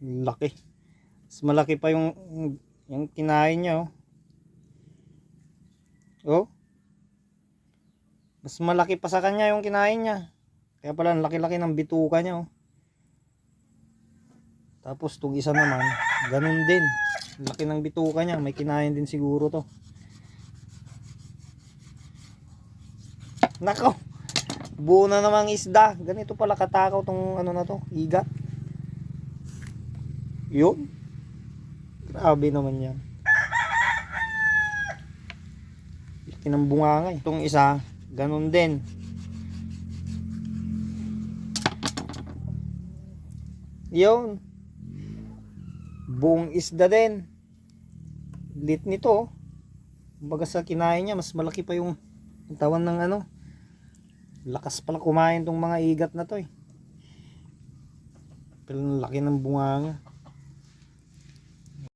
Laki. Mas malaki pa yung kinain niya, oh. Oh. Mas malaki pa sa kanya yung kinain niya. Kaya pala laki-laki ng bituka niya, oh. Tapos tong isa naman, ganun din. Laki ng bituka niya, may kinain din siguro to. Nako. Buo na namang isda. Ganito pala katakaw tong ano na to, iga. Yun. Grabe naman yan. Laki ng bunganga. Itong isa, ganun din. Yun. Buong isda din. Lit nito. Kumbaga sa kinain niya, mas malaki pa yung tawan ng ano. Lakas pala kumain tong mga igat na to, eh. Pero laki ng bunganga.